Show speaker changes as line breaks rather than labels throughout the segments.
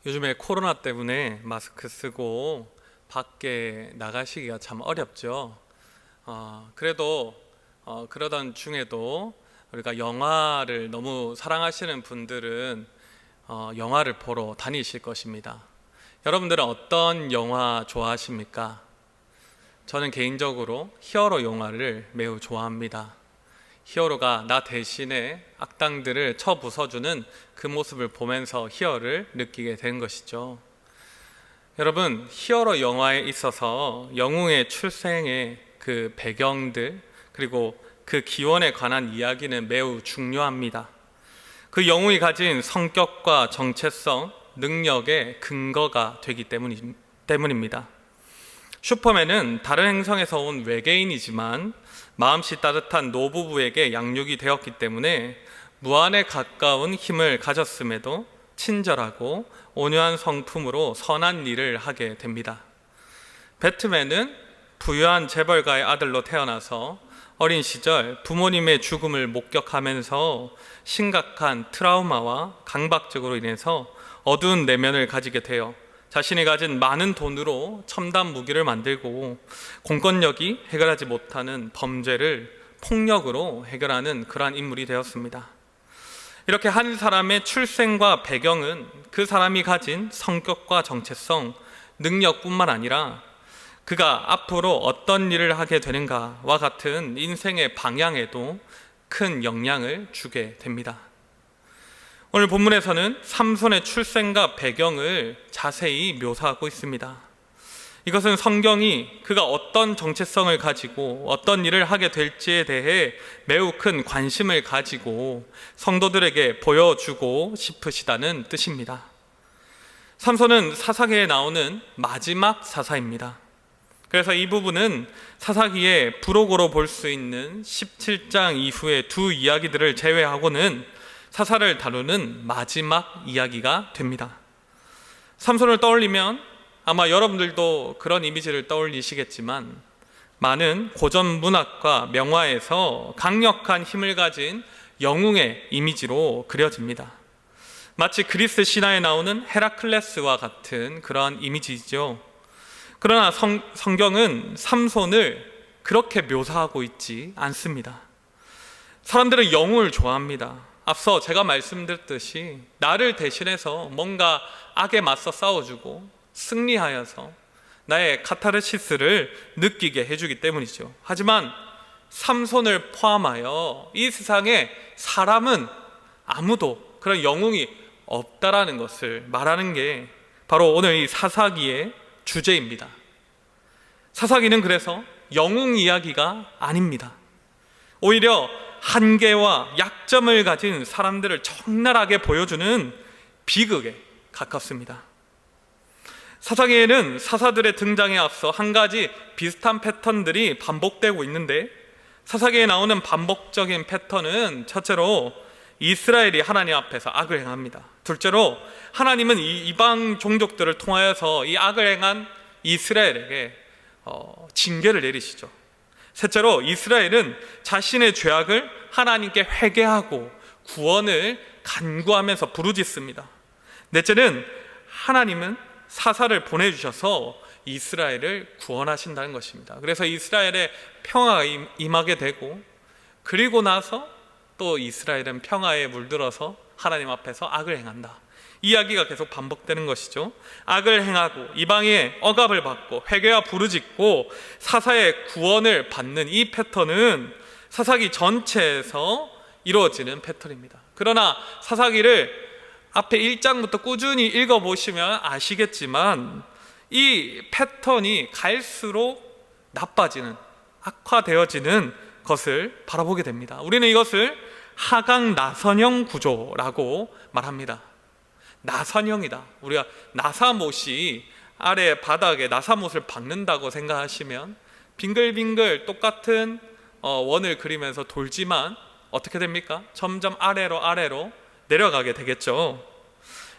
요즘에 코로나 때문에 마스크 쓰고 밖에 나가시기가 참 어렵죠. 그래도 그러던 중에도 우리가 영화를 너무 사랑하시는 분들은 영화를 보러 다니실 것입니다. 여러분들은 어떤 영화 좋아하십니까? 저는 개인적으로 히어로 영화를 매우 좋아합니다. 히어로가 나 대신에 악당들을 쳐 부숴주는 그 모습을 보면서 희열을 느끼게 된 것이죠. 여러분, 히어로 영화에 있어서 영웅의 출생의 그 배경들, 그리고 그 기원에 관한 이야기는 매우 중요합니다. 그 영웅이 가진 성격과 정체성, 능력의 근거가 되기 때문입니다. 슈퍼맨은 다른 행성에서 온 외계인이지만 마음씨 따뜻한 노부부에게 양육이 되었기 때문에 무한에 가까운 힘을 가졌음에도 친절하고 온유한 성품으로 선한 일을 하게 됩니다. 배트맨은 부유한 재벌가의 아들로 태어나서 어린 시절 부모님의 죽음을 목격하면서 심각한 트라우마와 강박증으로 인해서 어두운 내면을 가지게 되어 자신이 가진 많은 돈으로 첨단 무기를 만들고 공권력이 해결하지 못하는 범죄를 폭력으로 해결하는 그러한 인물이 되었습니다. 이렇게 한 사람의 출생과 배경은 그 사람이 가진 성격과 정체성, 능력뿐만 아니라 그가 앞으로 어떤 일을 하게 되는가와 같은 인생의 방향에도 큰 영향을 주게 됩니다. 오늘 본문에서는 삼손의 출생과 배경을 자세히 묘사하고 있습니다. 이것은 성경이 그가 어떤 정체성을 가지고 어떤 일을 하게 될지에 대해 매우 큰 관심을 가지고 성도들에게 보여주고 싶으시다는 뜻입니다. 삼손은 사사기에 나오는 마지막 사사입니다. 그래서 이 부분은 사사기의 부록으로 볼 수 있는 17장 이후의 두 이야기들을 제외하고는 사사를 다루는 마지막 이야기가 됩니다. 삼손을 떠올리면 아마 여러분들도 그런 이미지를 떠올리시겠지만 많은 고전 문학과 명화에서 강력한 힘을 가진 영웅의 이미지로 그려집니다. 마치 그리스 신화에 나오는 헤라클레스와 같은 그러한 이미지죠. 그러나 성경은 삼손을 그렇게 묘사하고 있지 않습니다. 사람들은 영웅을 좋아합니다. 앞서 제가 말씀드렸듯이 나를 대신해서 뭔가 악에 맞서 싸워주고 승리하여서 나의 카타르시스를 느끼게 해주기 때문이죠. 하지만 삼손을 포함하여 이 세상에 사람은 아무도 그런 영웅이 없다라는 것을 말하는 게 바로 오늘 이 사사기의 주제입니다. 사사기는 그래서 영웅 이야기가 아닙니다. 오히려 한계와 약점을 가진 사람들을 적나라하게 보여주는 비극에 가깝습니다. 사사기에는 사사들의 등장에 앞서 한 가지 비슷한 패턴들이 반복되고 있는데, 사사기에 나오는 반복적인 패턴은 첫째로 이스라엘이 하나님 앞에서 악을 행합니다. 둘째로 하나님은 이방 종족들을 통하여서 이 악을 행한 이스라엘에게 징계를 내리시죠. 셋째로 이스라엘은 자신의 죄악을 하나님께 회개하고 구원을 간구하면서 부르짖습니다. 넷째는 하나님은 사사를 보내주셔서 이스라엘을 구원하신다는 것입니다. 그래서 이스라엘에 평화가 임하게 되고, 그리고 나서 또 이스라엘은 평화에 물들어서 하나님 앞에서 악을 행한다. 이야기가 계속 반복되는 것이죠. 악을 행하고 이방의 억압을 받고 회개와 부르짖고 사사의 구원을 받는 이 패턴은 사사기 전체에서 이루어지는 패턴입니다. 그러나 사사기를 앞에 1장부터 꾸준히 읽어보시면 아시겠지만 이 패턴이 갈수록 나빠지는, 악화되어지는 것을 바라보게 됩니다. 우리는 이것을 하강 나선형 구조라고 말합니다. 나선형이다. 우리가 나사못이 아래 바닥에 나사못을 박는다고 생각하시면 빙글빙글 똑같은 원을 그리면서 돌지만 어떻게 됩니까? 점점 아래로 내려가게 되겠죠.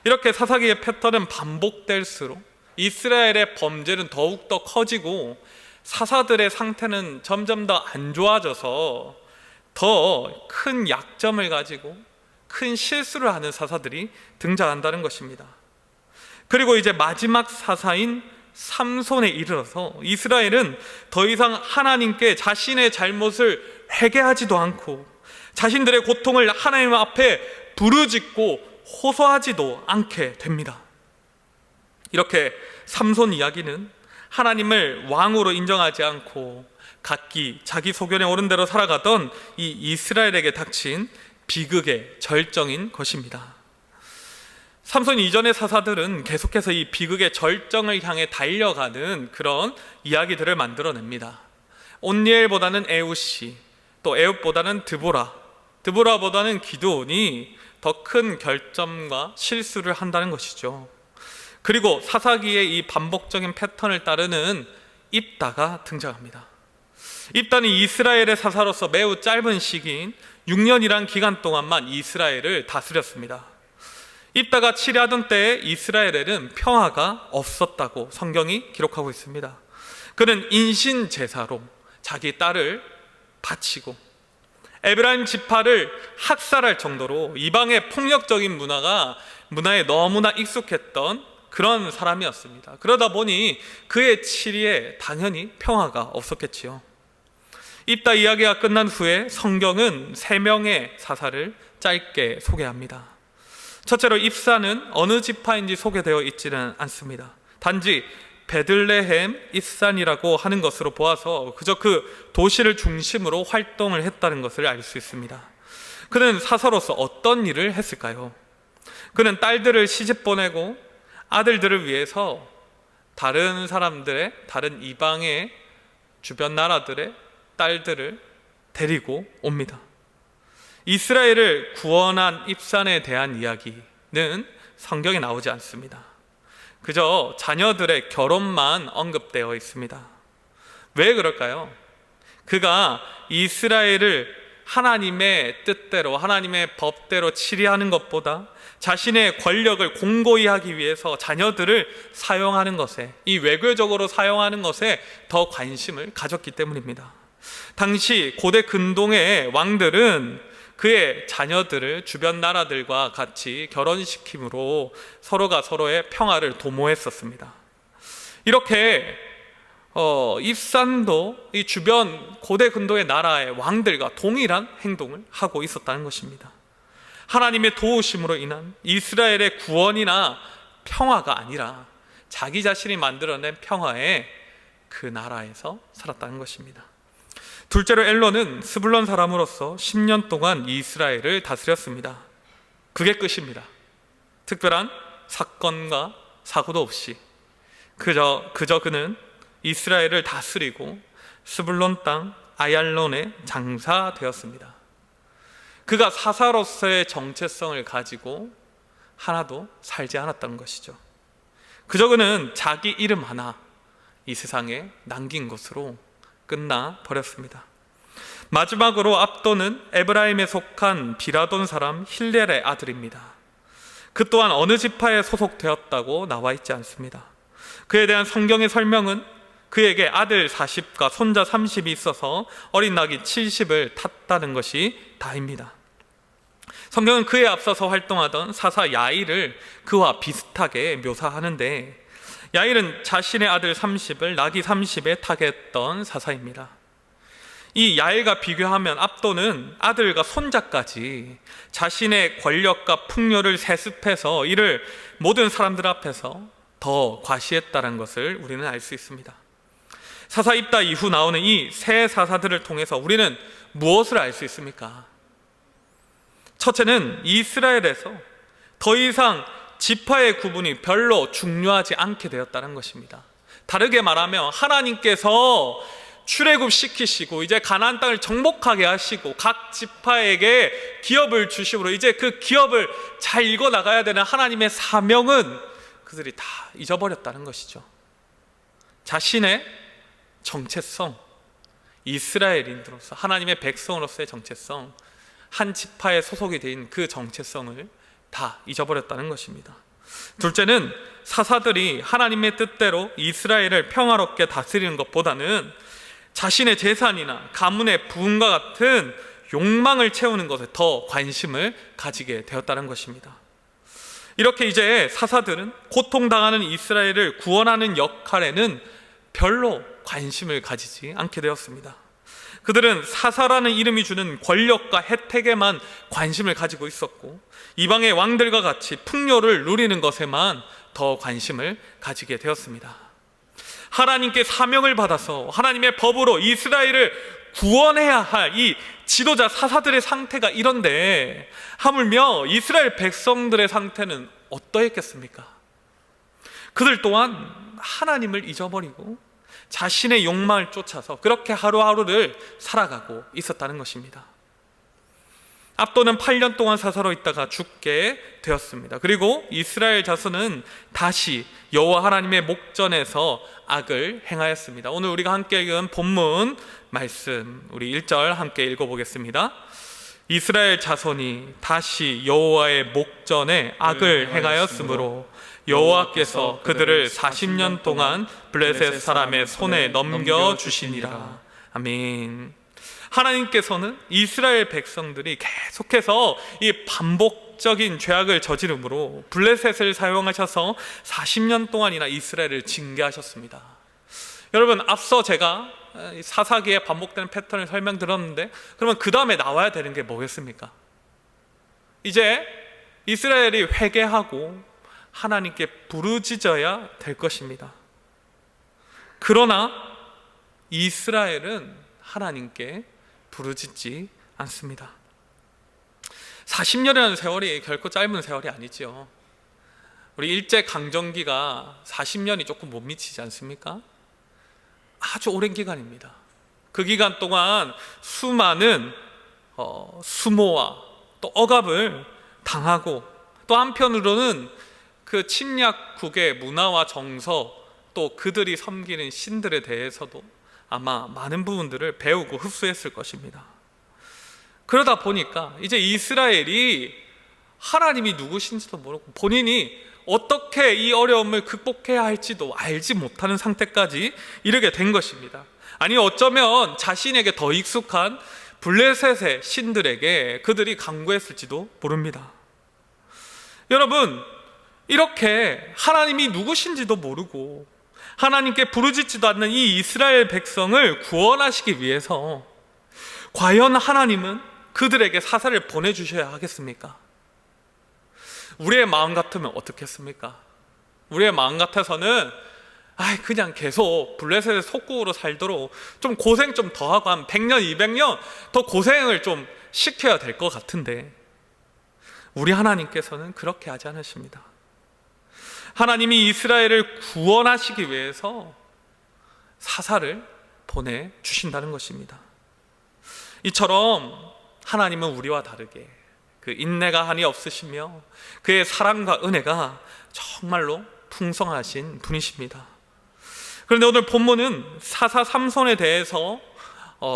이렇게 사사기의 패턴은 반복될수록 이스라엘의 범죄는 더욱더 커지고 사사들의 상태는 점점 더 안 좋아져서 더 큰 약점을 가지고 큰 실수를 하는 사사들이 등장한다는 것입니다. 그리고 이제 마지막 사사인 삼손에 이르러서 이스라엘은 더 이상 하나님께 자신의 잘못을 회개하지도 않고 자신들의 고통을 하나님 앞에 부르짖고 호소하지도 않게 됩니다. 이렇게 삼손 이야기는 하나님을 왕으로 인정하지 않고 각기 자기 소견에 오른 대로 살아가던 이 이스라엘에게 닥친 비극의 절정인 것입니다. 삼손 이전의 사사들은 계속해서 이 비극의 절정을 향해 달려가는 그런 이야기들을 만들어냅니다. 온니엘보다는 에웃이, 또 에웃보다는 드보라보다는 기드온이 더 큰 결점과 실수를 한다는 것이죠. 그리고 사사기의 이 반복적인 패턴을 따르는 입다가 등장합니다. 입다는 이스라엘의 사사로서 매우 짧은 시기인 6년이란 기간 동안만 이스라엘을 다스렸습니다. 입다가 치리하던 때에 이스라엘에는 평화가 없었다고 성경이 기록하고 있습니다. 그는 인신제사로 자기 딸을 바치고 에브라임 지파를 학살할 정도로 이방의 폭력적인 문화에 너무나 익숙했던 그런 사람이었습니다. 그러다 보니 그의 치리에 당연히 평화가 없었겠지요. 입다 이야기가 끝난 후에 성경은 3명의 사사를 짧게 소개합니다. 첫째로 입사는 어느 지파인지 소개되어 있지는 않습니다. 단지 베들레헴 입산이라고 하는 것으로 보아서 그저 그 도시를 중심으로 활동을 했다는 것을 알 수 있습니다. 그는 사사로서 어떤 일을 했을까요? 그는 딸들을 시집 보내고 아들들을 위해서 다른 이방의 주변 나라들의 딸들을 데리고 옵니다. 이스라엘을 구원한 입산에 대한 이야기는 성경에 나오지 않습니다. 그저 자녀들의 결혼만 언급되어 있습니다. 왜 그럴까요? 그가 이스라엘을 하나님의 뜻대로, 하나님의 법대로 치리하는 것보다 자신의 권력을 공고히 하기 위해서 자녀들을 사용하는 것에, 이 외교적으로 사용하는 것에 더 관심을 가졌기 때문입니다. 당시 고대 근동의 왕들은 그의 자녀들을 주변 나라들과 같이 결혼시킴으로 서로가 서로의 평화를 도모했었습니다. 이렇게 입산도 이 주변 고대 근동의 나라의 왕들과 동일한 행동을 하고 있었다는 것입니다. 하나님의 도우심으로 인한 이스라엘의 구원이나 평화가 아니라 자기 자신이 만들어낸 평화에 그 나라에서 살았다는 것입니다. 둘째로 엘론은 스불론 사람으로서 10년 동안 이스라엘을 다스렸습니다. 그게 끝입니다. 특별한 사건과 사고도 없이 그저 그는 이스라엘을 다스리고 스불론 땅 아얄론에 장사되었습니다. 그가 사사로서의 정체성을 가지고 하나도 살지 않았다는 것이죠. 그저 그는 자기 이름 하나 이 세상에 남긴 것으로 끝나 버렸습니다. 마지막으로 압돈은 에브라임에 속한 비라돈 사람 힐렐의 아들입니다. 그 또한 어느 지파에 소속되었다고 나와 있지 않습니다. 그에 대한 성경의 설명은 그에게 아들 40과 손자 30이 있어서 어린 낙이 70을 탔다는 것이 다입니다. 성경은 그에 앞서서 활동하던 사사 야일을 그와 비슷하게 묘사하는데, 야일은 자신의 아들 30을 낙이 30에 타게 했던 사사입니다. 이 야일과 비교하면 압돈은 아들과 손자까지 자신의 권력과 풍요를 세습해서 이를 모든 사람들 앞에서 더 과시했다는 것을 우리는 알 수 있습니다. 사사 입다 이후 나오는 이 세 사사들을 통해서 우리는 무엇을 알 수 있습니까? 첫째는 이스라엘에서 더 이상 지파의 구분이 별로 중요하지 않게 되었다는 것입니다. 다르게 말하면 하나님께서 출애굽시키시고 이제 가나안 땅을 정복하게 하시고 각 지파에게 기업을 주심으로 이제 그 기업을 잘 이뤄나가야 되는 하나님의 사명은 그들이 다 잊어버렸다는 것이죠. 자신의 정체성, 이스라엘인으로서 하나님의 백성으로서의 정체성, 한 지파에 소속이 된 그 정체성을 다 잊어버렸다는 것입니다. 둘째는 사사들이 하나님의 뜻대로 이스라엘을 평화롭게 다스리는 것보다는 자신의 재산이나 가문의 부흥과 같은 욕망을 채우는 것에 더 관심을 가지게 되었다는 것입니다. 이렇게 이제 사사들은 고통당하는 이스라엘을 구원하는 역할에는 별로 관심을 가지지 않게 되었습니다. 그들은 사사라는 이름이 주는 권력과 혜택에만 관심을 가지고 있었고, 이방의 왕들과 같이 풍요를 누리는 것에만 더 관심을 가지게 되었습니다. 하나님께 사명을 받아서 하나님의 법으로 이스라엘을 구원해야 할 이 지도자 사사들의 상태가 이런데, 하물며 이스라엘 백성들의 상태는 어떠했겠습니까? 그들 또한 하나님을 잊어버리고 자신의 욕망을 쫓아서 그렇게 하루하루를 살아가고 있었다는 것입니다. 압도는 8년 동안 사사로 있다가 죽게 되었습니다. 그리고 이스라엘 자손은 다시 여호와 하나님의 목전에서 악을 행하였습니다. 오늘 우리가 함께 읽은 본문 말씀, 우리 1절 함께 읽어보겠습니다. 이스라엘 자손이 다시 여호와의 목전에 악을 행하였으므로 여호와께서 그들을 40년 동안 블레셋 사람의 손에 넘겨주시니라. 아멘. 하나님께서는 이스라엘 백성들이 계속해서 이 반복적인 죄악을 저지름으로 블레셋을 사용하셔서 40년 동안이나 이스라엘을 징계하셨습니다. 여러분, 앞서 제가 사사기에 반복되는 패턴을 설명드렸는데, 그러면 그 다음에 나와야 되는 게 뭐겠습니까? 이제 이스라엘이 회개하고 하나님께 부르짖어야 될 것입니다. 그러나 이스라엘은 하나님께 부르짖지 않습니다. 40년이라는 세월이 결코 짧은 세월이 아니지요. 우리 일제강점기가 40년이 조금 못 미치지 않습니까? 아주 오랜 기간입니다. 그 기간 동안 수많은 수모와 또 억압을 당하고, 또 한편으로는 그 침략국의 문화와 정서, 또 그들이 섬기는 신들에 대해서도 아마 많은 부분들을 배우고 흡수했을 것입니다. 그러다 보니까 이제 이스라엘이 하나님이 누구신지도 모르고 본인이 어떻게 이 어려움을 극복해야 할지도 알지 못하는 상태까지 이르게 된 것입니다. 아니, 어쩌면 자신에게 더 익숙한 블레셋의 신들에게 그들이 간구했을지도 모릅니다. 여러분, 이렇게 하나님이 누구신지도 모르고 하나님께 부르짖지도 않는 이 이스라엘 백성을 구원하시기 위해서 과연 하나님은 그들에게 사사를 보내주셔야 하겠습니까? 우리의 마음 같으면 어떻겠습니까? 우리의 마음 같아서는 그냥 계속 블레셋의 속국으로 살도록 좀 고생 좀 더 하고 한 100년, 200년 더 고생을 좀 시켜야 될 것 같은데, 우리 하나님께서는 그렇게 하지 않으십니다. 하나님이 이스라엘을 구원하시기 위해서 사사를 보내주신다는 것입니다. 이처럼 하나님은 우리와 다르게 그 인내가 한이 없으시며 그의 사랑과 은혜가 정말로 풍성하신 분이십니다. 그런데 오늘 본문은 사사 삼손에 대해서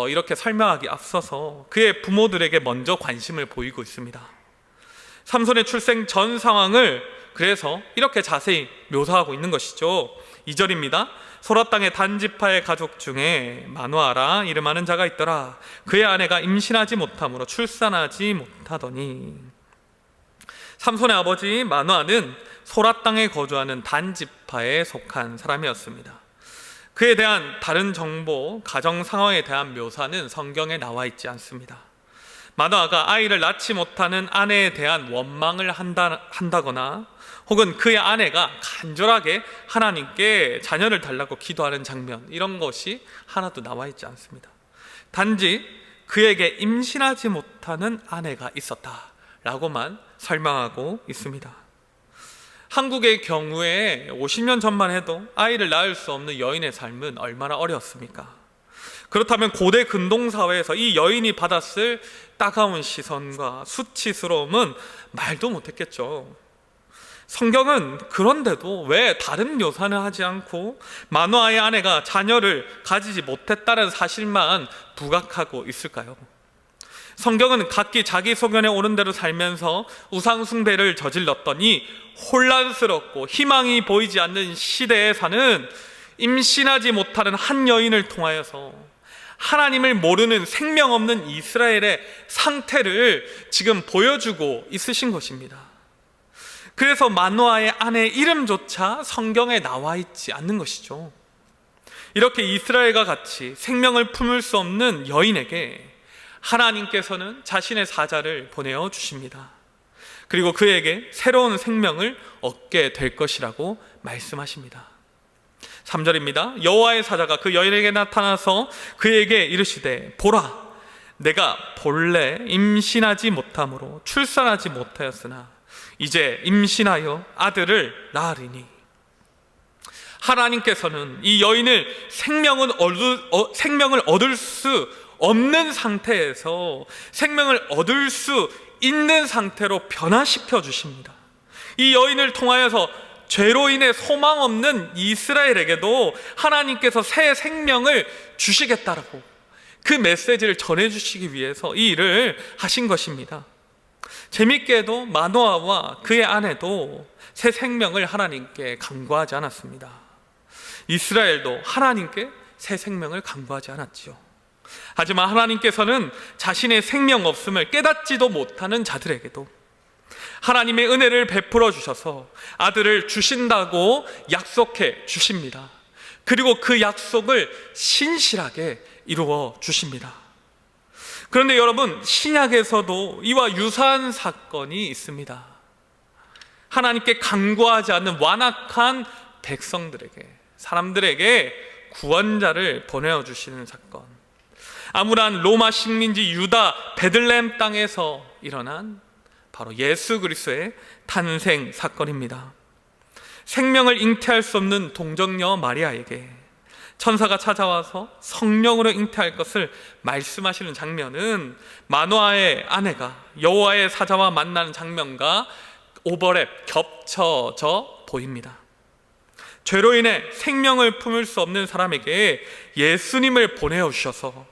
이렇게 설명하기 앞서서 그의 부모들에게 먼저 관심을 보이고 있습니다. 삼손의 출생 전 상황을 그래서 이렇게 자세히 묘사하고 있는 것이죠. 2절입니다. 소라 땅의 단지파의 가족 중에 마누아라 이름하는 자가 있더라. 그의 아내가 임신하지 못함으로 출산하지 못하더니. 삼손의 아버지 마누아는 소라 땅에 거주하는 단지파에 속한 사람이었습니다. 그에 대한 다른 정보, 가정 상황에 대한 묘사는 성경에 나와 있지 않습니다. 마누아가 아이를 낳지 못하는 아내에 대한 원망을 한다거나 혹은 그의 아내가 간절하게 하나님께 자녀를 달라고 기도하는 장면, 이런 것이 하나도 나와 있지 않습니다. 단지 그에게 임신하지 못하는 아내가 있었다라고만 설명하고 있습니다. 한국의 경우에 50년 전만 해도 아이를 낳을 수 없는 여인의 삶은 얼마나 어려웠습니까? 그렇다면 고대 근동사회에서 이 여인이 받았을 따가운 시선과 수치스러움은 말도 못했겠죠. 성경은 그런데도 왜 다른 묘사는 하지 않고 마누아의 아내가 자녀를 가지지 못했다는 사실만 부각하고 있을까요? 성경은 각기 자기 소견에 오른 대로 살면서 우상 숭배를 저질렀던 이 혼란스럽고 희망이 보이지 않는 시대에 사는 임신하지 못하는 한 여인을 통하여서 하나님을 모르는 생명 없는 이스라엘의 상태를 지금 보여주고 있으신 것입니다. 그래서 마노아의 아내 이름조차 성경에 나와 있지 않는 것이죠. 이렇게 이스라엘과 같이 생명을 품을 수 없는 여인에게 하나님께서는 자신의 사자를 보내어 주십니다. 그리고 그에게 새로운 생명을 얻게 될 것이라고 말씀하십니다. 3절입니다. 여호와의 사자가 그 여인에게 나타나서 그에게 이르시되 보라, 내가 본래 임신하지 못함으로 출산하지 못하였으나 이제 임신하여 아들을 낳으리니. 하나님께서는 이 여인을 생명을 얻을 수 없는 상태에서 생명을 얻을 수 있는 상태로 변화시켜 주십니다. 이 여인을 통하여서 죄로 인해 소망 없는 이스라엘에게도 하나님께서 새 생명을 주시겠다라고 그 메시지를 전해주시기 위해서 이 일을 하신 것입니다. 재밌게도 마노아와 그의 아내도 새 생명을 하나님께 간구하지 않았습니다. 이스라엘도 하나님께 새 생명을 간구하지 않았지요. 하지만 하나님께서는 자신의 생명 없음을 깨닫지도 못하는 자들에게도 하나님의 은혜를 베풀어 주셔서 아들을 주신다고 약속해 주십니다. 그리고 그 약속을 신실하게 이루어 주십니다. 그런데 여러분, 신약에서도 이와 유사한 사건이 있습니다. 하나님께 간구하지 않는 완악한 백성들에게, 사람들에게 구원자를 보내어 주시는 사건. 암울한 로마 식민지 유다 베들레헴 땅에서 일어난 바로 예수 그리스도의 탄생 사건입니다. 생명을 잉태할 수 없는 동정녀 마리아에게 천사가 찾아와서 성령으로 잉태할 것을 말씀하시는 장면은 마노아의 아내가 여호와의 사자와 만나는 장면과 오버랩, 겹쳐져 보입니다. 죄로 인해 생명을 품을 수 없는 사람에게 예수님을 보내어 주셔서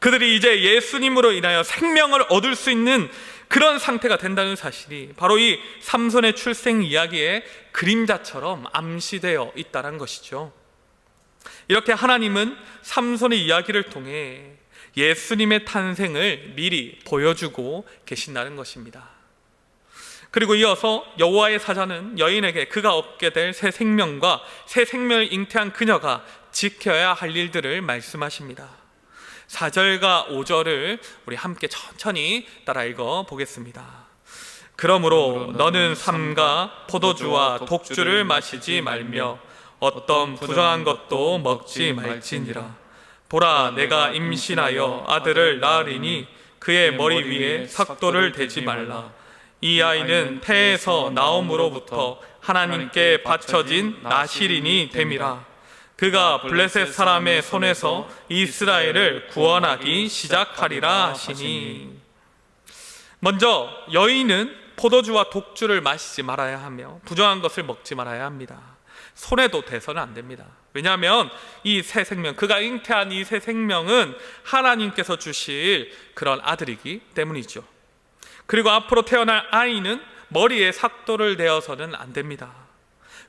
그들이 이제 예수님으로 인하여 생명을 얻을 수 있는 그런 상태가 된다는 사실이 바로 이 삼손의 출생 이야기의 그림자처럼 암시되어 있다는 것이죠. 이렇게 하나님은 삼손의 이야기를 통해 예수님의 탄생을 미리 보여주고 계신다는 것입니다. 그리고 이어서 여호와의 사자는 여인에게 그가 얻게 될 새 생명과 새 생명을 잉태한 그녀가 지켜야 할 일들을 말씀하십니다. 4절과 5절을 우리 함께 천천히 따라 읽어 보겠습니다. 그러므로 너는 삼가 포도주와 독주를 마시지 말며 어떤 부정한 것도 먹지 말지니라. 보라, 내가 임신하여 아들을 낳으리니 그의 머리 위에 삭도를 대지 말라. 이 아이는 태에서 나옴으로부터 하나님께 바쳐진 나실인이 됨이라. 그가 블레셋 사람의 손에서 이스라엘을 구원하기 시작하리라 하시니. 먼저 여인은 포도주와 독주를 마시지 말아야 하며 부정한 것을 먹지 말아야 합니다. 손에도 대서는 안 됩니다. 왜냐하면 이 새 생명, 그가 잉태한 이 새 생명은 하나님께서 주실 그런 아들이기 때문이죠. 그리고 앞으로 태어날 아이는 머리에 삭도를 대어서는 안 됩니다.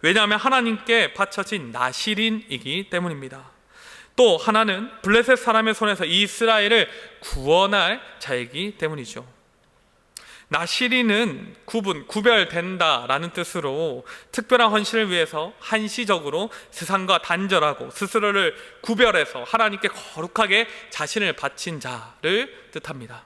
왜냐하면 하나님께 바쳐진 나실인이기 때문입니다. 또 하나는 블레셋 사람의 손에서 이스라엘을 구원할 자이기 때문이죠. 나실인은 구별된다라는 뜻으로 특별한 헌신을 위해서 한시적으로 세상과 단절하고 스스로를 구별해서 하나님께 거룩하게 자신을 바친 자를 뜻합니다.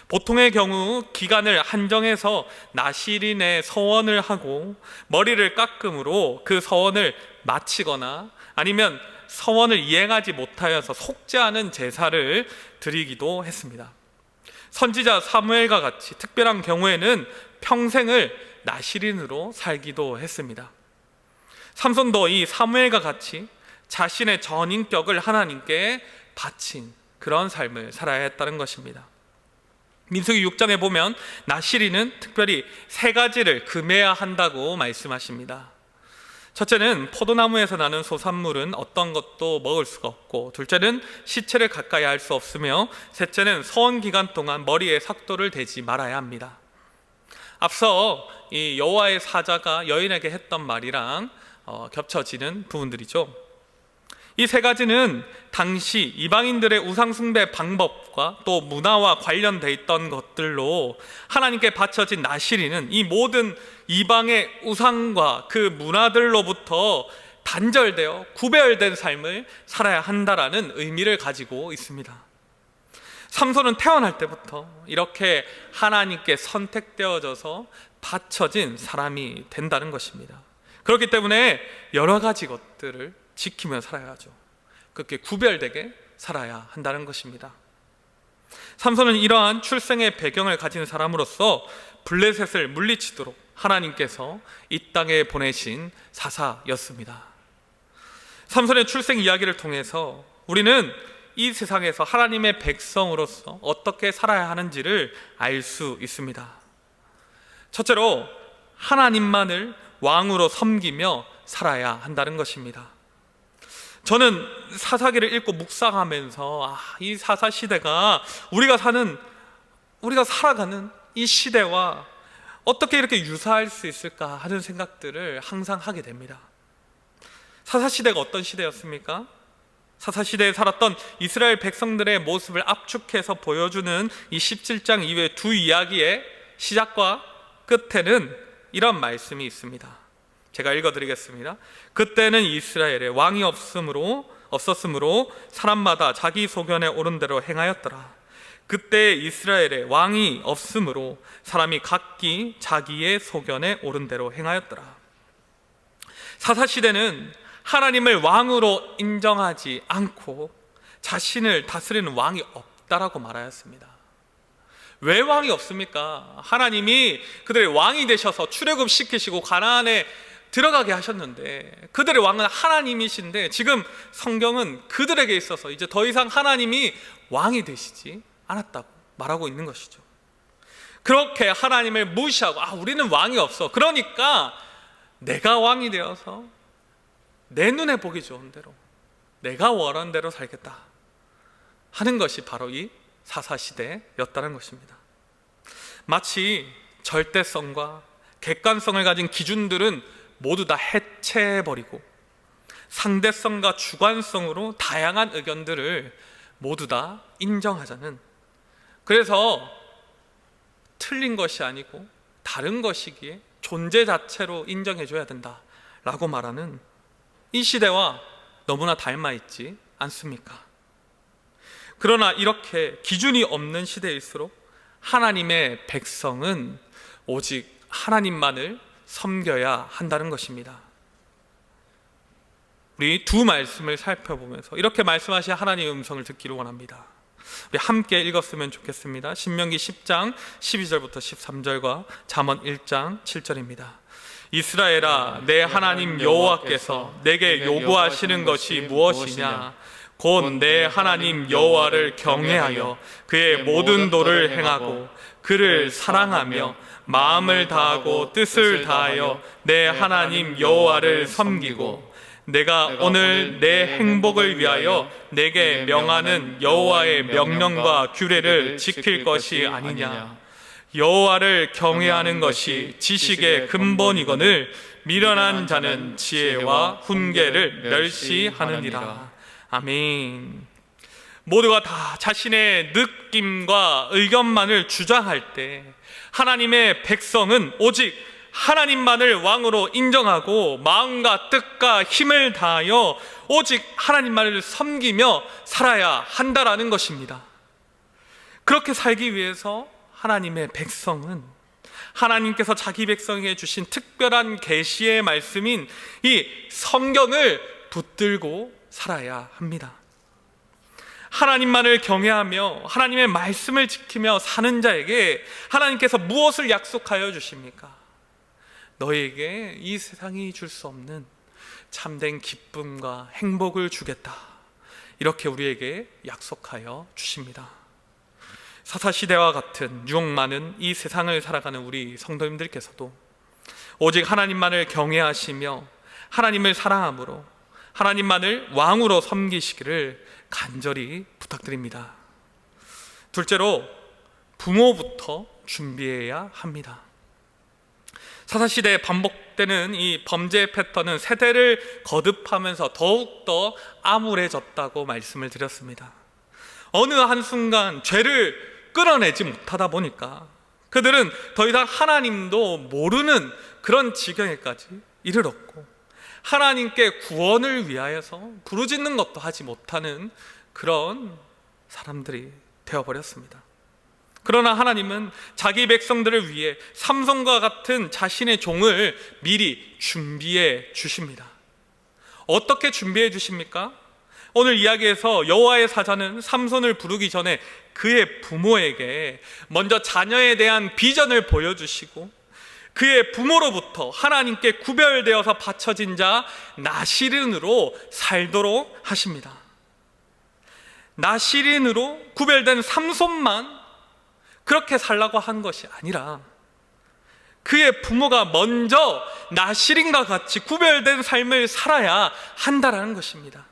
보통의 경우 기간을 한정해서 나실인의 서원을 하고 머리를 깎음으로 그 서원을 마치거나 아니면 서원을 이행하지 못하여서 속죄하는 제사를 드리기도 했습니다. 선지자 사무엘과 같이 특별한 경우에는 평생을 나실인으로 살기도 했습니다. 삼손도 이 사무엘과 같이 자신의 전인격을 하나님께 바친 그런 삶을 살아야 했다는 것입니다. 민수기 6장에 보면 나실인은 특별히 3가지를 금해야 한다고 말씀하십니다. 첫째는 포도나무에서 나는 소산물은 어떤 것도 먹을 수가 없고, 둘째는 시체를 가까이 할 수 없으며, 셋째는 서원 기간 동안 머리에 삭도를 대지 말아야 합니다. 앞서 이 여호와의 사자가 여인에게 했던 말이랑 겹쳐지는 부분들이죠. 이 세 가지는 당시 이방인들의 우상숭배 방법과 또 문화와 관련돼 있던 것들로 하나님께 바쳐진 나시린은 이 모든 이방의 우상과 그 문화들로부터 단절되어 구별된 삶을 살아야 한다라는 의미를 가지고 있습니다. 삼손은 태어날 때부터 이렇게 하나님께 선택되어져서 바쳐진 사람이 된다는 것입니다. 그렇기 때문에 여러 가지 것들을 지키며 살아야죠. 그렇게 구별되게 살아야 한다는 것입니다. 삼손은 이러한 출생의 배경을 가진 사람으로서 블레셋을 물리치도록 하나님께서 이 땅에 보내신 사사였습니다. 삼손의 출생 이야기를 통해서 우리는 이 세상에서 하나님의 백성으로서 어떻게 살아야 하는지를 알 수 있습니다. 첫째로 하나님만을 왕으로 섬기며 살아야 한다는 것입니다. 저는 사사기를 읽고 묵상하면서 이 사사 시대가 우리가 살아가는 이 시대와 어떻게 이렇게 유사할 수 있을까 하는 생각들을 항상 하게 됩니다. 사사 시대가 어떤 시대였습니까? 사사 시대에 살았던 이스라엘 백성들의 모습을 압축해서 보여주는 이 17장 이외의 두 이야기의 시작과 끝에는 이런 말씀이 있습니다. 제가 읽어드리겠습니다. 그때는 이스라엘에 왕이 없었으므로 사람마다 자기 소견에 오른 대로 행하였더라. 그때 이스라엘에 왕이 없으므로 사람이 각기 자기의 소견에 오른 대로 행하였더라. 사사시대는 하나님을 왕으로 인정하지 않고 자신을 다스리는 왕이 없다라고 말하였습니다. 왜 왕이 없습니까? 하나님이 그들의 왕이 되셔서 출애굽시키시고 가나안에 들어가게 하셨는데 그들의 왕은 하나님이신데 지금 성경은 그들에게 있어서 이제 더 이상 하나님이 왕이 되시지 않았다고 말하고 있는 것이죠. 그렇게 하나님을 무시하고 우리는 왕이 없어, 그러니까 내가 왕이 되어서 내 눈에 보기 좋은 대로 내가 원하는 대로 살겠다 하는 것이 바로 이 사사시대였다는 것입니다. 마치 절대성과 객관성을 가진 기준들은 모두 다 해체해버리고 상대성과 주관성으로 다양한 의견들을 모두 다 인정하자는, 그래서 틀린 것이 아니고 다른 것이기에 존재 자체로 인정해줘야 된다라고 말하는 이 시대와 너무나 닮아있지 않습니까? 그러나 이렇게 기준이 없는 시대일수록 하나님의 백성은 오직 하나님만을 섬겨야 한다는 것입니다. 우리 두 말씀을 살펴보면서 이렇게 말씀하신 하나님의 음성을 듣기를 원합니다. 우리 함께 읽었으면 좋겠습니다. 신명기 10장 12절부터 13절과 잠언 1장 7절입니다. 이스라엘아, 내 하나님 여호와께서 내게 요구하시는 것이 무엇이냐? 곧 내 하나님 여호와를 경외하여 그의 모든 도를 행하고 그를 사랑하며 마음을 다하고 뜻을 다하여 내 하나님 여호와를 섬기고 내가 오늘 내 행복을 위하여 내게 명하는 여호와의 명령과 규례를 지킬 것이 아니냐. 여호와를 경외하는 것이 지식의 근본이거늘 미련한 자는 지혜와 훈계를 멸시하느니라. 아멘. 모두가 다 자신의 느낌과 의견만을 주장할 때 하나님의 백성은 오직 하나님만을 왕으로 인정하고 마음과 뜻과 힘을 다하여 오직 하나님만을 섬기며 살아야 한다라는 것입니다. 그렇게 살기 위해서 하나님의 백성은 하나님께서 자기 백성에게 주신 특별한 계시의 말씀인 이 성경을 붙들고 살아야 합니다. 하나님만을 경외하며 하나님의 말씀을 지키며 사는 자에게 하나님께서 무엇을 약속하여 주십니까? 너에게 이 세상이 줄 수 없는 참된 기쁨과 행복을 주겠다, 이렇게 우리에게 약속하여 주십니다. 사사시대와 같은 유혹 많은 이 세상을 살아가는 우리 성도님들께서도 오직 하나님만을 경외하시며 하나님을 사랑함으로 하나님만을 왕으로 섬기시기를 간절히 부탁드립니다. 둘째로 부모부터 준비해야 합니다. 사사시대에 반복되는 이 범죄 패턴은 세대를 거듭하면서 더욱더 암울해졌다고 말씀을 드렸습니다. 어느 한순간 죄를 끌어내지 못하다 보니까 그들은 더 이상 하나님도 모르는 그런 지경에까지 이르렀고, 하나님께 구원을 위하여서 부르짖는 것도 하지 못하는 그런 사람들이 되어버렸습니다. 그러나 하나님은 자기 백성들을 위해 삼손과 같은 자신의 종을 미리 준비해 주십니다. 어떻게 준비해 주십니까? 오늘 이야기에서 여호와의 사자는 삼손을 부르기 전에 그의 부모에게 먼저 자녀에 대한 비전을 보여주시고, 그의 부모로부터 하나님께 구별되어서 바쳐진 자 나실인으로 살도록 하십니다. 나실인으로 구별된 삼손만 그렇게 살라고 한 것이 아니라 그의 부모가 먼저 나실인과 같이 구별된 삶을 살아야 한다라는 것입니다.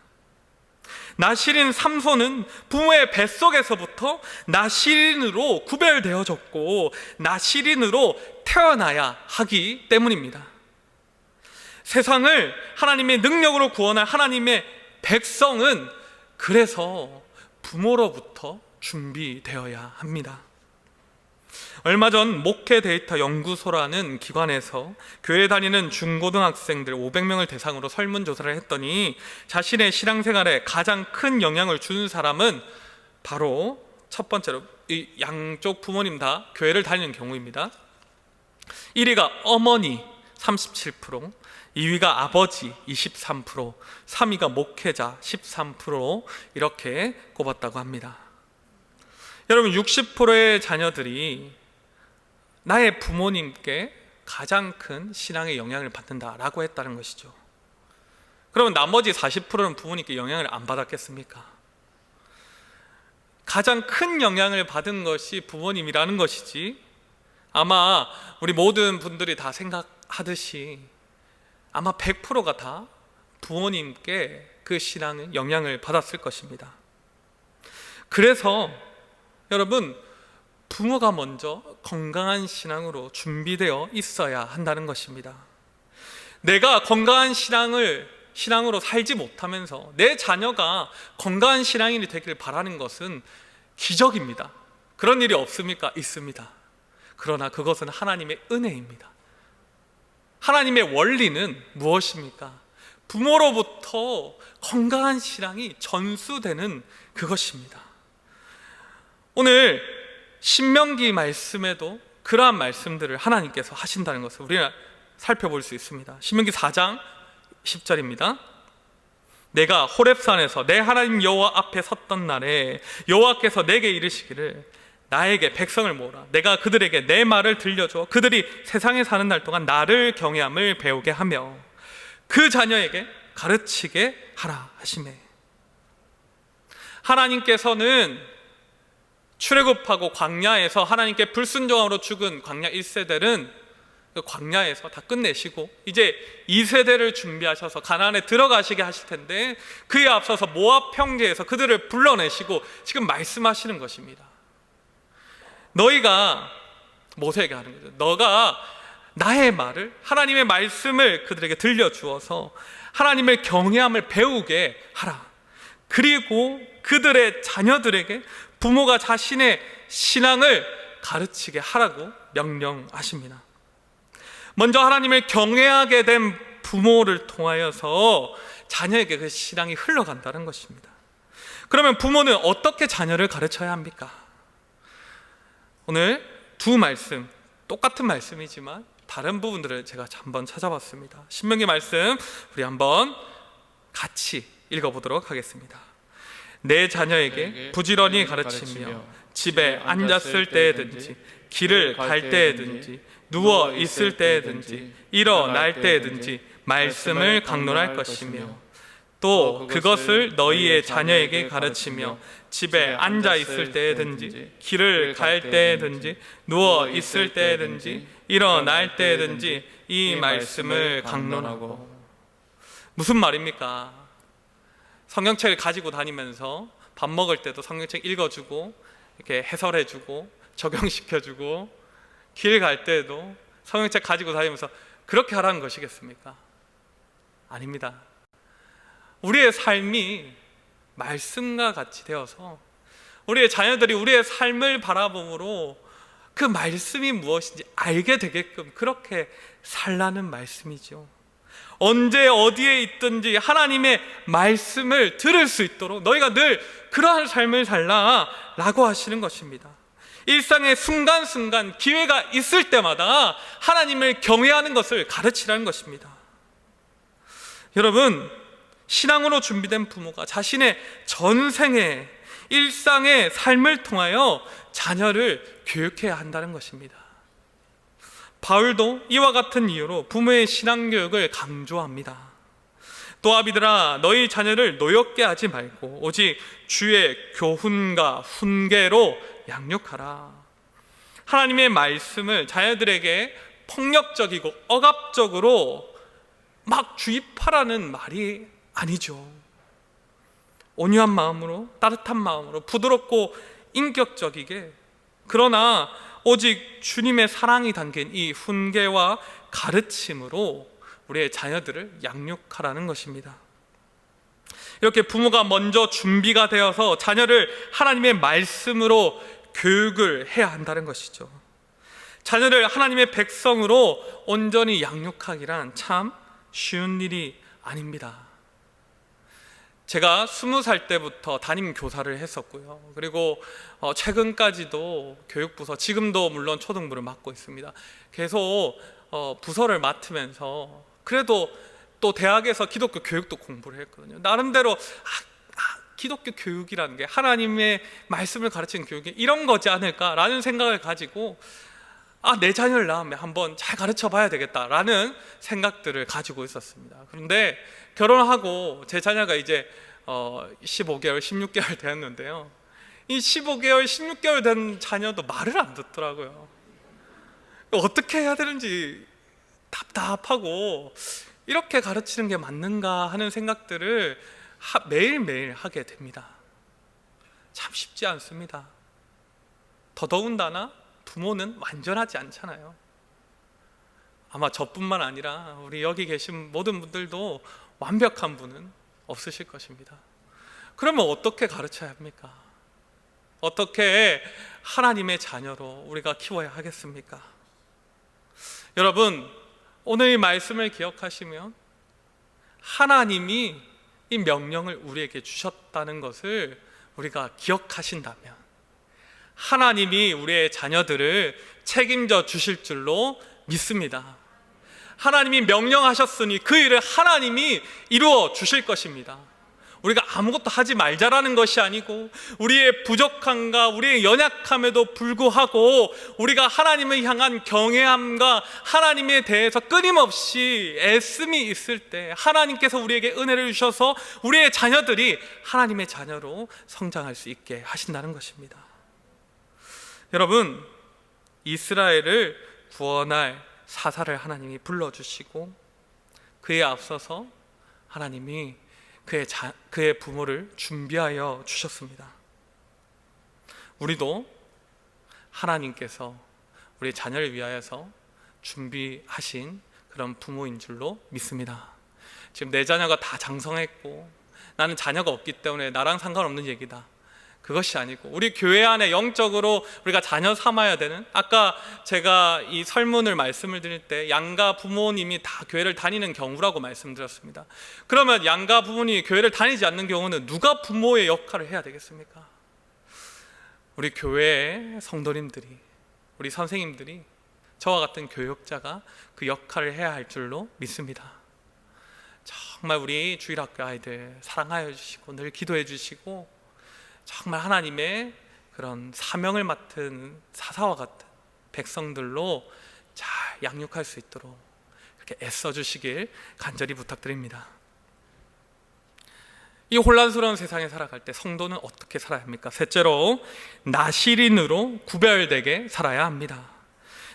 나실인 삼손은 부모의 뱃속에서부터 나실인으로 구별되어졌고 나실인으로 태어나야 하기 때문입니다. 세상을 하나님의 능력으로 구원할 하나님의 백성은 그래서 부모로부터 준비되어야 합니다. 얼마 전 목회 데이터 연구소라는 기관에서 교회 다니는 중고등학생들 500명을 대상으로 설문조사를 했더니 자신의 신앙생활에 가장 큰 영향을 준 사람은 바로 첫 번째로 이 양쪽 부모님 다 교회를 다니는 경우입니다. 1위가 어머니 37%, 2위가 아버지 23%, 3위가 목회자 13% 이렇게 꼽았다고 합니다. 여러분, 60%의 자녀들이 나의 부모님께 가장 큰 신앙의 영향을 받는다라고 했다는 것이죠. 그러면 나머지 40%는 부모님께 영향을 안 받았겠습니까? 가장 큰 영향을 받은 것이 부모님이라는 것이지, 아마 우리 모든 분들이 다 생각하듯이 아마 100%가 다 부모님께 그 신앙의 영향을 받았을 것입니다. 그래서 여러분, 부모가 먼저 건강한 신앙으로 준비되어 있어야 한다는 것입니다. 내가 건강한 신앙으로 살지 못하면서 내 자녀가 건강한 신앙인이 되기를 바라는 것은 기적입니다. 그런 일이 없습니까? 있습니다. 그러나 그것은 하나님의 은혜입니다. 하나님의 원리는 무엇입니까? 부모로부터 건강한 신앙이 전수되는 그것입니다. 오늘 신명기 말씀에도 그러한 말씀들을 하나님께서 하신다는 것을 우리는 살펴볼 수 있습니다. 신명기 4장 10절입니다. 내가 호렙산에서 내 하나님 여호와 앞에 섰던 날에 여호와께서 내게 이르시기를 나에게 백성을 모으라. 내가 그들에게 내 말을 들려줘 그들이 세상에 사는 날 동안 나를 경외함을 배우게 하며 그 자녀에게 가르치게 하라 하시매. 하나님께서는 출애굽하고 광야에서 하나님께 불순종함으로 죽은 광야 1세대는 그 광야에서 다 끝내시고 이제 2세대를 준비하셔서 가나안에 들어가시게 하실 텐데, 그에 앞서서 모압 평지에서 그들을 불러내시고 지금 말씀하시는 것입니다. 너희가 모세에게 하는 거죠. 너가 나의 말을, 하나님의 말씀을 그들에게 들려주어서 하나님을 경외함을 배우게 하라. 그리고 그들의 자녀들에게 부모가 자신의 신앙을 가르치게 하라고 명령하십니다. 먼저 하나님을 경외하게 된 부모를 통하여서 자녀에게 그 신앙이 흘러간다는 것입니다. 그러면 부모는 어떻게 자녀를 가르쳐야 합니까? 오늘 두 말씀, 똑같은 말씀이지만 다른 부분들을 제가 한번 찾아봤습니다. 신명기 말씀 우리 한번 같이 읽어보도록 하겠습니다. 내 자녀에게 부지런히 가르치며 집에 앉았을 때에든지 길을 갈 때에든지 누워 있을 때에든지 일어날 때에든지 말씀을 강론할 것이며 또 그것을 너희의 자녀에게 가르치며 집에 앉아 있을 때에든지 길을 갈 때에든지 누워 있을 때에든지 일어날 때에든지 이 말씀을 강론하고. 무슨 말입니까? 성경책을 가지고 다니면서 밥 먹을 때도 성경책 읽어주고 이렇게 해설해주고 적용시켜주고 길 갈 때도 성경책 가지고 다니면서 그렇게 하라는 것이겠습니까? 아닙니다. 우리의 삶이 말씀과 같이 되어서 우리의 자녀들이 우리의 삶을 바라봄으로 그 말씀이 무엇인지 알게 되게끔 그렇게 살라는 말씀이죠. 언제 어디에 있든지 하나님의 말씀을 들을 수 있도록 너희가 늘 그러한 삶을 살라 라고 하시는 것입니다. 일상의 순간순간 기회가 있을 때마다 하나님을 경외하는 것을 가르치라는 것입니다. 여러분, 신앙으로 준비된 부모가 자신의 전생의 일상의 삶을 통하여 자녀를 교육해야 한다는 것입니다. 바울도 이와 같은 이유로 부모의 신앙교육을 강조합니다. 또 아비들아, 너희 자녀를 노엽게 하지 말고 오직 주의 교훈과 훈계로 양육하라. 하나님의 말씀을 자녀들에게 폭력적이고 억압적으로 막 주입하라는 말이 아니죠. 온유한 마음으로, 따뜻한 마음으로, 부드럽고 인격적이게, 그러나 오직 주님의 사랑이 담긴 이 훈계와 가르침으로 우리의 자녀들을 양육하라는 것입니다. 이렇게 부모가 먼저 준비가 되어서 자녀를 하나님의 말씀으로 교육을 해야 한다는 것이죠. 자녀를 하나님의 백성으로 온전히 양육하기란 참 쉬운 일이 아닙니다. 제가 20살 때부터 담임 교사를 했었고요. 그리고 최근까지도 교육부서, 지금도 물론 초등부를 맡고 있습니다. 계속 부서를 맡으면서 그래도 또 대학에서 기독교 교육도 공부를 했거든요. 나름대로 기독교 교육이라는 게 하나님의 말씀을 가르치는 교육이 이런 거지 않을까라는 생각을 가지고 내 자녀를 낳으면 한번 잘 가르쳐 봐야 되겠다라는 생각들을 가지고 있었습니다. 그런데 결혼하고 제 자녀가 이제 15개월, 16개월 되었는데요. 이 15개월, 16개월 된 자녀도 말을 안 듣더라고요. 어떻게 해야 되는지 답답하고 이렇게 가르치는 게 맞는가 하는 생각들을 매일매일 하게 됩니다. 참 쉽지 않습니다. 더더군다나 부모는 완전하지 않잖아요. 아마 저뿐만 아니라 우리 여기 계신 모든 분들도 완벽한 분은 없으실 것입니다. 그러면 어떻게 가르쳐야 합니까? 어떻게 하나님의 자녀로 우리가 키워야 하겠습니까? 여러분, 오늘 이 말씀을 기억하시면 하나님이 이 명령을 우리에게 주셨다는 것을 우리가 기억하신다면 하나님이 우리의 자녀들을 책임져 주실 줄로 믿습니다. 하나님이 명령하셨으니 그 일을 하나님이 이루어 주실 것입니다. 우리가 아무것도 하지 말자라는 것이 아니고 우리의 부족함과 우리의 연약함에도 불구하고 우리가 하나님을 향한 경외함과 하나님에 대해서 끊임없이 애씀이 있을 때 하나님께서 우리에게 은혜를 주셔서 우리의 자녀들이 하나님의 자녀로 성장할 수 있게 하신다는 것입니다. 여러분, 이스라엘을 구원할 사사를 하나님이 불러주시고 그에 앞서서 하나님이 그의 부모를 준비하여 주셨습니다. 우리도 하나님께서 우리 자녀를 위하여서 준비하신 그런 부모인 줄로 믿습니다. 지금 내 자녀가 다 장성했고 나는 자녀가 없기 때문에 나랑 상관없는 얘기다, 그것이 아니고 우리 교회 안에 영적으로 우리가 자녀 삼아야 되는, 아까 제가 이 설문을 말씀을 드릴 때 양가 부모님이 다 교회를 다니는 경우라고 말씀드렸습니다. 그러면 양가 부모님이 교회를 다니지 않는 경우는 누가 부모의 역할을 해야 되겠습니까? 우리 교회의 성도님들이, 우리 선생님들이, 저와 같은 교육자가 그 역할을 해야 할 줄로 믿습니다. 정말 우리 주일학교 아이들 사랑하여 주시고 늘 기도해 주시고 정말 하나님의 그런 사명을 맡은 사사와 같은 백성들로 잘 양육할 수 있도록 그렇게 애써 주시길 간절히 부탁드립니다. 이 혼란스러운 세상에 살아갈 때 성도는 어떻게 살아야 합니까? 셋째로, 나실인으로 구별되게 살아야 합니다.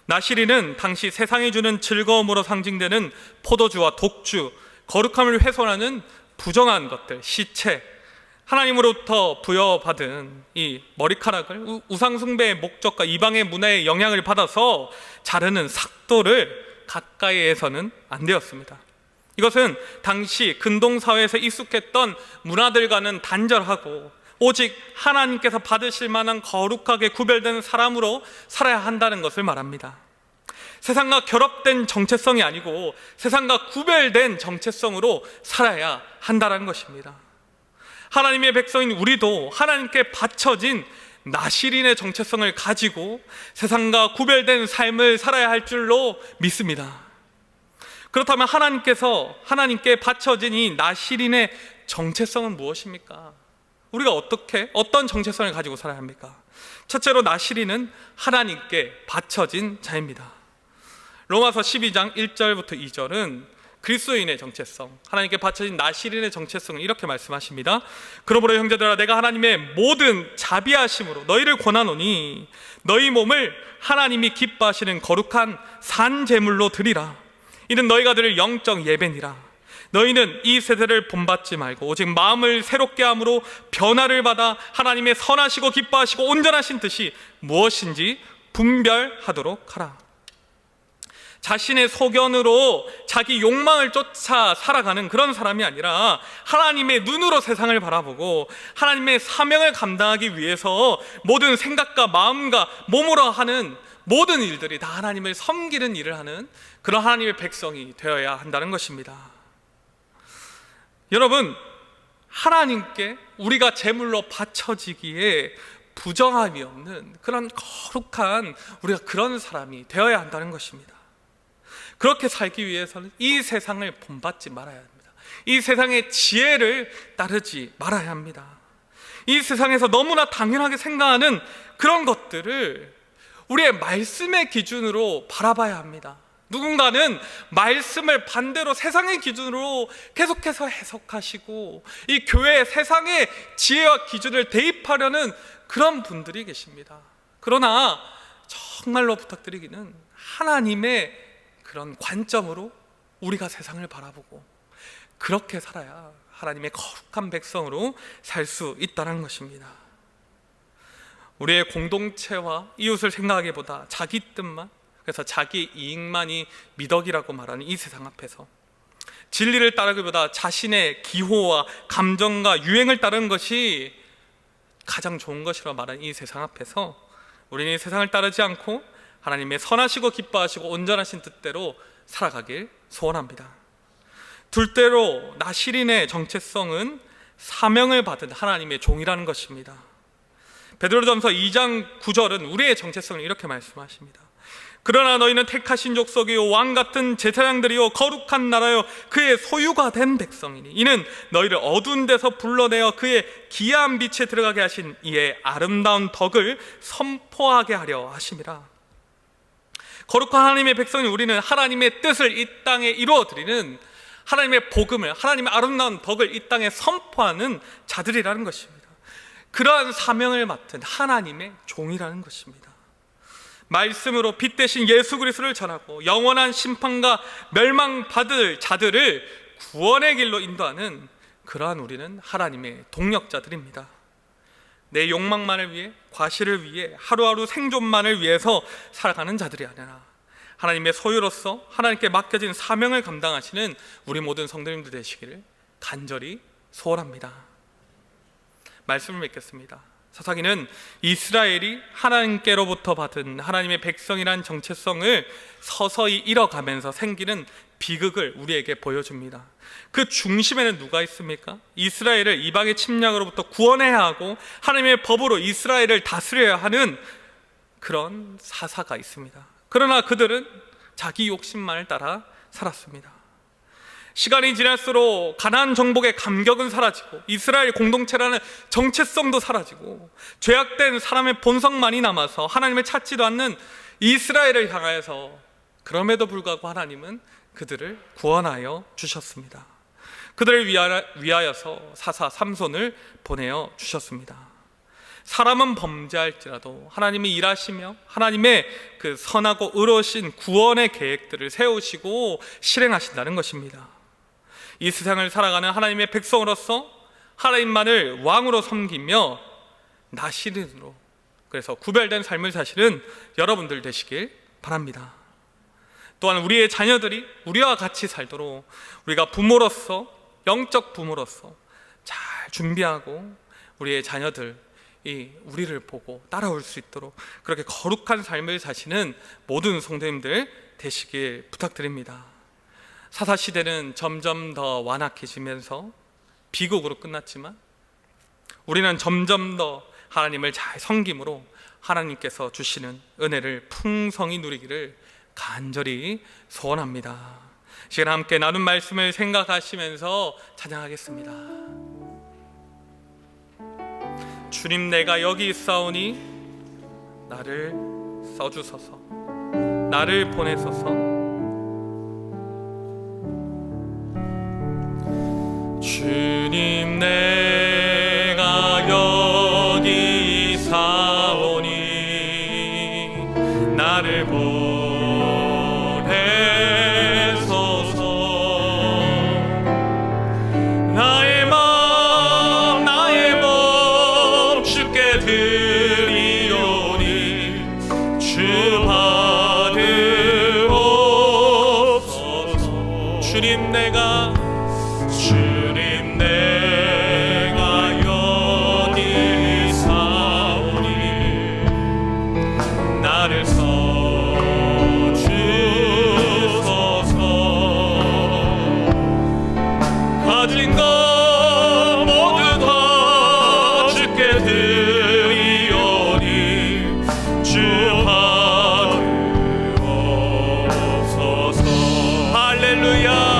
나실인은 당시 세상이 주는 즐거움으로 상징되는 포도주와 독주, 거룩함을 훼손하는 부정한 것들, 시체, 하나님으로부터 부여받은 이 머리카락을 우상 숭배의 목적과 이방의 문화의 영향을 받아서 자르는 삭도를 가까이에서는 안 되었습니다. 이것은 당시 근동사회에서 익숙했던 문화들과는 단절하고 오직 하나님께서 받으실 만한 거룩하게 구별된 사람으로 살아야 한다는 것을 말합니다. 세상과 결합된 정체성이 아니고 세상과 구별된 정체성으로 살아야 한다는 것입니다. 하나님의 백성인 우리도 하나님께 바쳐진 나시린의 정체성을 가지고 세상과 구별된 삶을 살아야 할 줄로 믿습니다. 그렇다면 하나님께 바쳐진 이 나시린의 정체성은 무엇입니까? 우리가 어떤 정체성을 가지고 살아야 합니까? 첫째로 나시린은 하나님께 바쳐진 자입니다. 로마서 12장 1절부터 2절은 그리스도인의 정체성, 하나님께 바쳐진 나시린의 정체성을 이렇게 말씀하십니다. 그러므로 형제들아, 내가 하나님의 모든 자비하심으로 너희를 권하노니 너희 몸을 하나님이 기뻐하시는 거룩한 산 제물로 드리라. 이는 너희가 드릴 영적 예배니라. 너희는 이 세대를 본받지 말고 오직 마음을 새롭게 함으로 변화를 받아 하나님의 선하시고 기뻐하시고 온전하신 뜻이 무엇인지 분별하도록 하라. 자신의 소견으로 자기 욕망을 쫓아 살아가는 그런 사람이 아니라 하나님의 눈으로 세상을 바라보고 하나님의 사명을 감당하기 위해서 모든 생각과 마음과 몸으로 하는 모든 일들이 다 하나님을 섬기는 일을 하는 그런 하나님의 백성이 되어야 한다는 것입니다. 여러분, 하나님께 우리가 제물로 바쳐지기에 부정함이 없는 그런 거룩한 우리가 그런 사람이 되어야 한다는 것입니다. 그렇게 살기 위해서는 이 세상을 본받지 말아야 합니다. 이 세상의 지혜를 따르지 말아야 합니다. 이 세상에서 너무나 당연하게 생각하는 그런 것들을 우리의 말씀의 기준으로 바라봐야 합니다. 누군가는 말씀을 반대로 세상의 기준으로 계속해서 해석하시고 이 교회의 세상의 지혜와 기준을 대입하려는 그런 분들이 계십니다. 그러나 정말로 부탁드리기는 하나님의 그런 관점으로 우리가 세상을 바라보고 그렇게 살아야 하나님의 거룩한 백성으로 살 수 있다는 것입니다. 우리의 공동체와 이웃을 생각하기보다 자기 뜻만, 그래서 자기 이익만이 미덕이라고 말하는 이 세상 앞에서 진리를 따르기보다 자신의 기호와 감정과 유행을 따르는 것이 가장 좋은 것이라고 말하는 이 세상 앞에서 우리는 이 세상을 따르지 않고 하나님의 선하시고 기뻐하시고 온전하신 뜻대로 살아가길 소원합니다. 둘째로 나시린의 정체성은 사명을 받은 하나님의 종이라는 것입니다. 베드로전서 2장 9절은 우리의 정체성을 이렇게 말씀하십니다. 그러나 너희는 택하신 족속이요 왕같은 제사장들이요 거룩한 나라요 그의 소유가 된 백성이니 이는 너희를 어두운 데서 불러내어 그의 기이한 빛에 들어가게 하신 이의 아름다운 덕을 선포하게 하려 하심이라. 거룩한 하나님의 백성인 우리는 하나님의 뜻을 이 땅에 이루어드리는 하나님의 복음을, 하나님의 아름다운 덕을 이 땅에 선포하는 자들이라는 것입니다. 그러한 사명을 맡은 하나님의 종이라는 것입니다. 말씀으로 빛 대신 예수 그리스도를 전하고 영원한 심판과 멸망받을 자들을 구원의 길로 인도하는 그러한 우리는 하나님의 동력자들입니다. 내 욕망만을 위해, 과실을 위해, 하루하루 생존만을 위해서 살아가는 자들이 아니라 하나님의 소유로서 하나님께 맡겨진 사명을 감당하시는 우리 모든 성도님들 되시기를 간절히 소원합니다. 말씀을 맺겠습니다. 사사기는 이스라엘이 하나님께로부터 받은 하나님의 백성이란 정체성을 서서히 잃어가면서 생기는 비극을 우리에게 보여줍니다. 그 중심에는 누가 있습니까? 이스라엘을 이방의 침략으로부터 구원해야 하고 하나님의 법으로 이스라엘을 다스려야 하는 그런 사사가 있습니다. 그러나 그들은 자기 욕심만을 따라 살았습니다. 시간이 지날수록 가나안 정복의 감격은 사라지고 이스라엘 공동체라는 정체성도 사라지고 죄악된 사람의 본성만이 남아서 하나님을 찾지도 않는 이스라엘을 향하여서 그럼에도 불구하고 하나님은 그들을 구원하여 주셨습니다. 그들을 위하여서 사사 삼손을 보내어 주셨습니다. 사람은 범죄할지라도 하나님이 일하시며 하나님의 그 선하고 의로우신 구원의 계획들을 세우시고 실행하신다는 것입니다. 이 세상을 살아가는 하나님의 백성으로서 하나님만을 왕으로 섬기며 나시린으로, 그래서 구별된 삶을 사시는 여러분들 되시길 바랍니다. 또한 우리의 자녀들이 우리와 같이 살도록 우리가 부모로서, 영적 부모로서 잘 준비하고 우리의 자녀들이 우리를 보고 따라올 수 있도록 그렇게 거룩한 삶을 사시는 모든 성도님들 되시길 부탁드립니다. 사사시대는 점점 더 완악해지면서 비극으로 끝났지만 우리는 점점 더 하나님을 잘 섬김으로 하나님께서 주시는 은혜를 풍성히 누리기를 간절히 소원합니다. 시간 함께 나눈 말씀을 생각하시면서 찬양하겠습니다. 주님, 내가 여기 있사오니 나를 써주소서, 나를 보내소서. 주님, 내가 여기 있사오니 나를 보내소서. 나의 마음 주께 드리오니 주 받으옵소서. 주님, 내가 여기 있사오니 나를 써주소서. 가진 것 모두 다 주께 드리오니 주 받으옵소서. 할렐루야.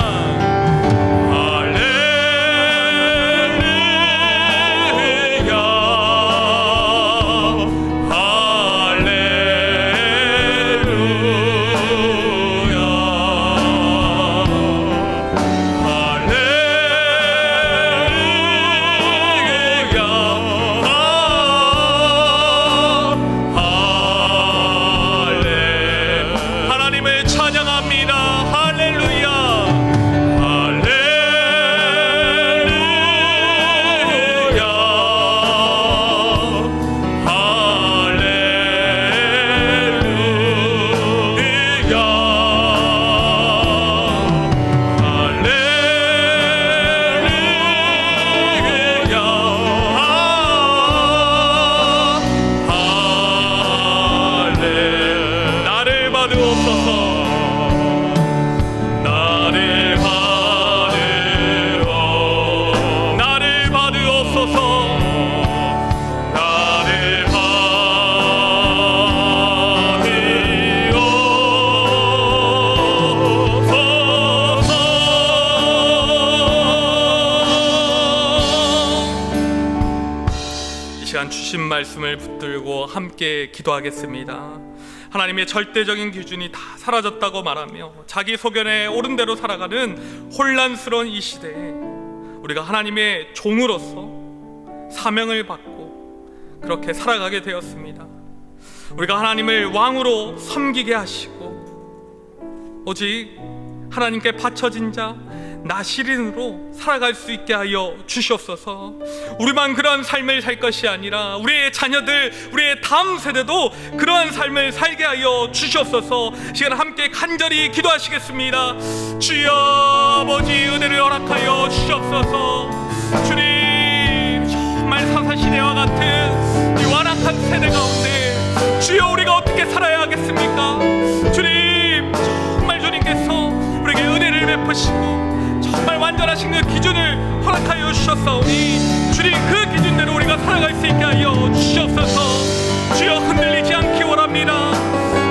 주신 말씀을 붙들고 함께 기도하겠습니다. 하나님의 절대적인 기준이 다 사라졌다고 말하며 자기 소견에 옳은 대로 살아가는 혼란스러운 이 시대에 우리가 하나님의 종으로서 사명을 받고 그렇게 살아가게 되었습니다. 우리가 하나님을 왕으로 섬기게 하시고 오직 하나님께 바쳐진 자 나시린으로 살아갈 수 있게 하여 주시옵소서. 우리만 그러한 삶을 살 것이 아니라 우리의 자녀들, 우리의 다음 세대도 그러한 삶을 살게 하여 주시옵소서. 시간 함께 간절히 기도하시겠습니다. 주여 아버지, 은혜를 허락하여 주시옵소서. 주님, 정말 사사시대와 같은 이 완악한 세대 가운데 주여 우리가 어떻게 살아야 하겠습니까? 주님, 정말 주님께서 우리에게 은혜를 베푸시고 정말 완전하신 그 기준을 허락하여 주셨사오니 주님, 그 기준대로 우리가 살아갈 수 있게 하여 주시옵소서. 주여, 흔들리지 않기 원합니다.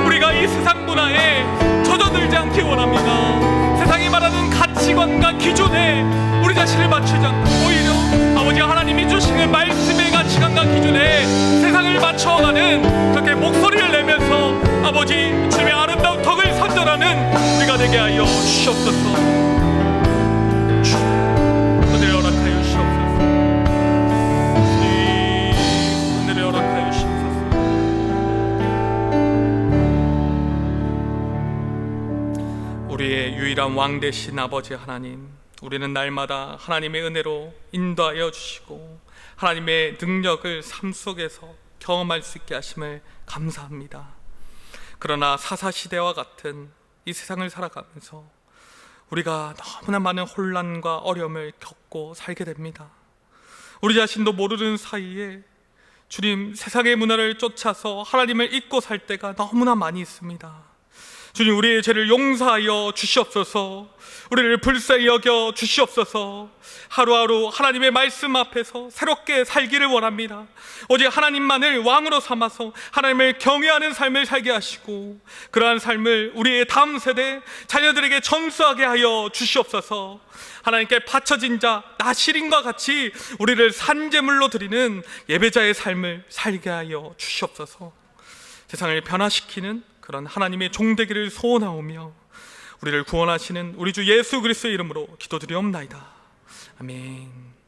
우리가 이 세상 문화에 젖어들지 않기 원합니다. 세상이 말하는 가치관과 기준에 우리 자신을 맞추지 않고 오히려 아버지 하나님이 주시는 말씀의 가치관과 기준에 세상을 맞춰가는 그렇게 목소리를 내면서 아버지 주님의 아름다운 덕을 선전하는 우리가 되게 하여 주시옵소서. 은혜를 허락하여 주시옵소서. 은혜를 허락하여 주시옵소서. 우리의 유일한 왕 되신 아버지 하나님, 우리는 날마다 하나님의 은혜로 인도하여 주시고 하나님의 능력을 삶 속에서 경험할 수 있게 하심을 감사합니다. 그러나 사사시대와 같은 이 세상을 살아가면서 우리가 너무나 많은 혼란과 어려움을 겪고 살게 됩니다. 우리 자신도 모르는 사이에 주님, 세상의 문화를 쫓아서 하나님을 잊고 살 때가 너무나 많이 있습니다. 주님, 우리의 죄를 용서하여 주시옵소서. 우리를 불쌍히 여겨 주시옵소서. 하루하루 하나님의 말씀 앞에서 새롭게 살기를 원합니다. 오직 하나님만을 왕으로 삼아서 하나님을 경외하는 삶을 살게 하시고 그러한 삶을 우리의 다음 세대 자녀들에게 전수하게 하여 주시옵소서. 하나님께 바쳐진 자 나실인과 같이 우리를 산제물로 드리는 예배자의 삶을 살게 하여 주시옵소서. 세상을 변화시키는 그런 하나님의 종되기를 소원하오며 우리를 구원하시는 우리 주 예수 그리스도의 이름으로 기도드리옵나이다. 아멘.